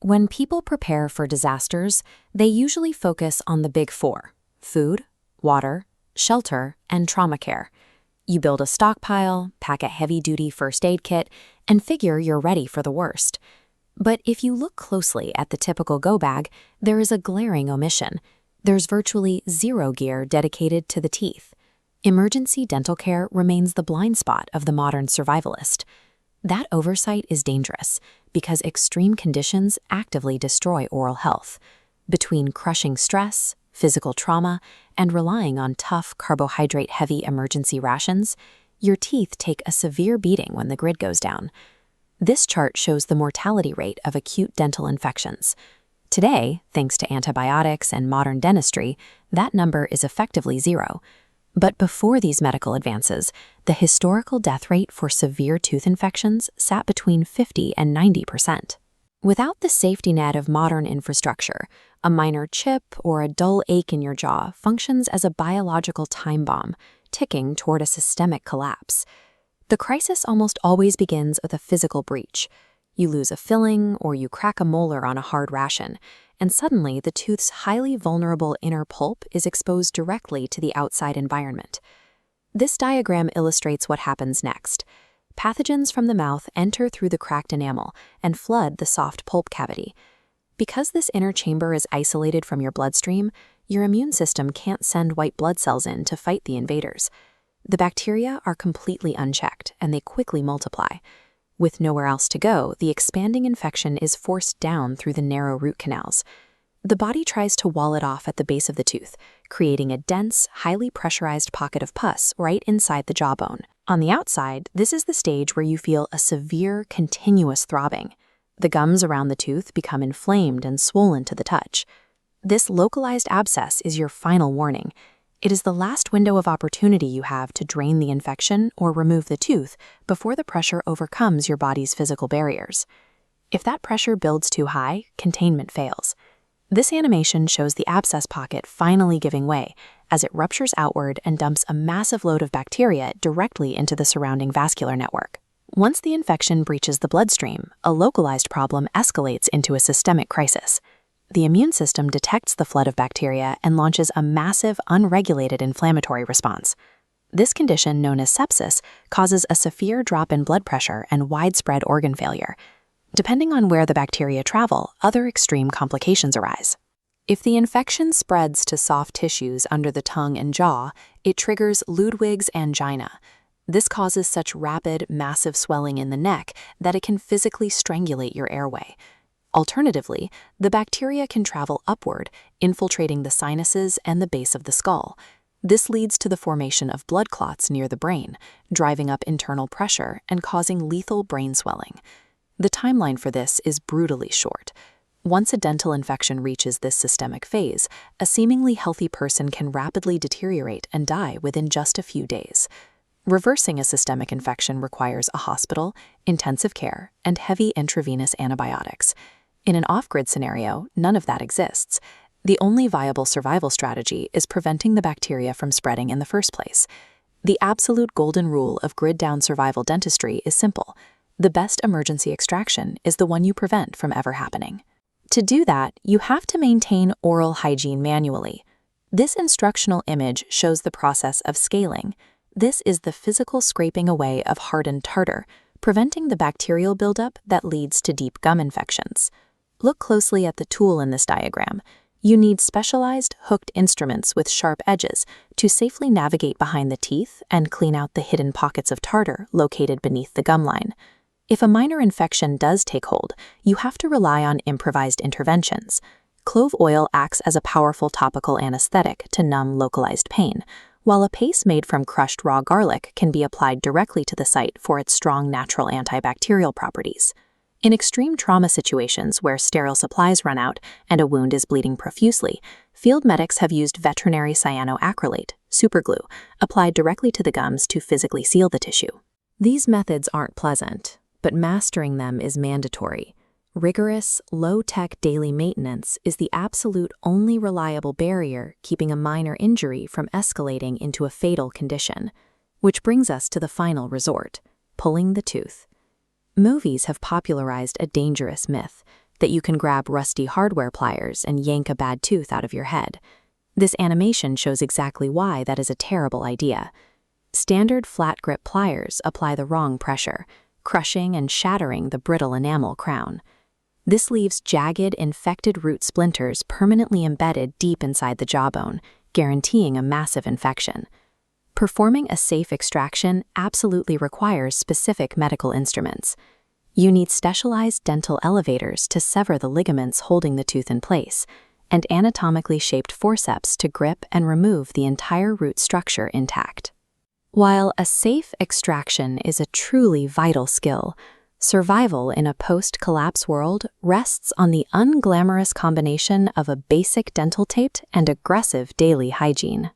When people prepare for disasters, they usually focus on the big four: food, water, shelter, and trauma care. You build a stockpile, pack a heavy-duty first aid kit, and figure you're ready for the worst. But if you look closely at the typical go bag, there is a glaring omission. There's virtually zero gear dedicated to the teeth. Emergency dental care remains the blind spot of the modern survivalist. That oversight is dangerous because extreme conditions actively destroy oral health. Between crushing stress, physical trauma, and relying on tough, carbohydrate-heavy emergency rations, your teeth take a severe beating when the grid goes down. This chart shows the mortality rate of acute dental infections. Today, thanks to antibiotics and modern dentistry, that number is effectively zero. But before these medical advances, the historical death rate for severe tooth infections sat between 50 and 90%. Without the safety net of modern infrastructure, a minor chip or a dull ache in your jaw functions as a biological time bomb, ticking toward a systemic collapse. The crisis almost always begins with a physical breach. You lose a filling or you crack a molar on a hard ration, and suddenly the tooth's highly vulnerable inner pulp is exposed directly to the outside environment. This diagram illustrates what happens next. Pathogens from the mouth enter through the cracked enamel and flood the soft pulp cavity. Because this inner chamber is isolated from your bloodstream, your immune system can't send white blood cells in to fight the invaders. The bacteria are completely unchecked, and they quickly multiply. With nowhere else to go, the expanding infection is forced down through the narrow root canals. The body tries to wall it off at the base of the tooth, creating a dense, highly pressurized pocket of pus right inside the jawbone. On the outside, this is the stage where you feel a severe, continuous throbbing. The gums around the tooth become inflamed and swollen to the touch. This localized abscess is your final warning. It is the last window of opportunity you have to drain the infection or remove the tooth before the pressure overcomes your body's physical barriers. If that pressure builds too high, containment fails. This animation shows the abscess pocket finally giving way as it ruptures outward and dumps a massive load of bacteria directly into the surrounding vascular network. Once the infection breaches the bloodstream, a localized problem escalates into a systemic crisis. The immune system detects the flood of bacteria and launches a massive, unregulated inflammatory response. This condition, known as sepsis, causes a severe drop in blood pressure and widespread organ failure. Depending on where the bacteria travel, other extreme complications arise. If the infection spreads to soft tissues under the tongue and jaw, it triggers Ludwig's angina. This causes such rapid, massive swelling in the neck that it can physically strangulate your airway. Alternatively, the bacteria can travel upward, infiltrating the sinuses and the base of the skull. This leads to the formation of blood clots near the brain, driving up internal pressure and causing lethal brain swelling. The timeline for this is brutally short. Once a dental infection reaches this systemic phase, a seemingly healthy person can rapidly deteriorate and die within just a few days. Reversing a systemic infection requires a hospital, intensive care, and heavy intravenous antibiotics. In an off-grid scenario, none of that exists. The only viable survival strategy is preventing the bacteria from spreading in the first place. The absolute golden rule of grid-down survival dentistry is simple. The best emergency extraction is the one you prevent from ever happening. To do that, you have to maintain oral hygiene manually. This instructional image shows the process of scaling. This is the physical scraping away of hardened tartar, preventing the bacterial buildup that leads to deep gum infections. Look closely at the tool in this diagram. You need specialized, hooked instruments with sharp edges to safely navigate behind the teeth and clean out the hidden pockets of tartar located beneath the gum line. If a minor infection does take hold, you have to rely on improvised interventions. Clove oil acts as a powerful topical anesthetic to numb localized pain, while a paste made from crushed raw garlic can be applied directly to the site for its strong natural antibacterial properties. In extreme trauma situations where sterile supplies run out and a wound is bleeding profusely, field medics have used veterinary cyanoacrylate, superglue, applied directly to the gums to physically seal the tissue. These methods aren't pleasant, but mastering them is mandatory. Rigorous, low-tech daily maintenance is the absolute only reliable barrier keeping a minor injury from escalating into a fatal condition. Which brings us to the final resort, pulling the tooth. Movies have popularized a dangerous myth, that you can grab rusty hardware pliers and yank a bad tooth out of your head. This animation shows exactly why that is a terrible idea. Standard flat grip pliers apply the wrong pressure, crushing and shattering the brittle enamel crown. This leaves jagged, infected root splinters permanently embedded deep inside the jawbone, guaranteeing a massive infection. Performing a safe extraction absolutely requires specific medical instruments. You need specialized dental elevators to sever the ligaments holding the tooth in place, and anatomically shaped forceps to grip and remove the entire root structure intact. While a safe extraction is a truly vital skill, survival in a post-collapse world rests on the unglamorous combination of a basic dental tape and aggressive daily hygiene.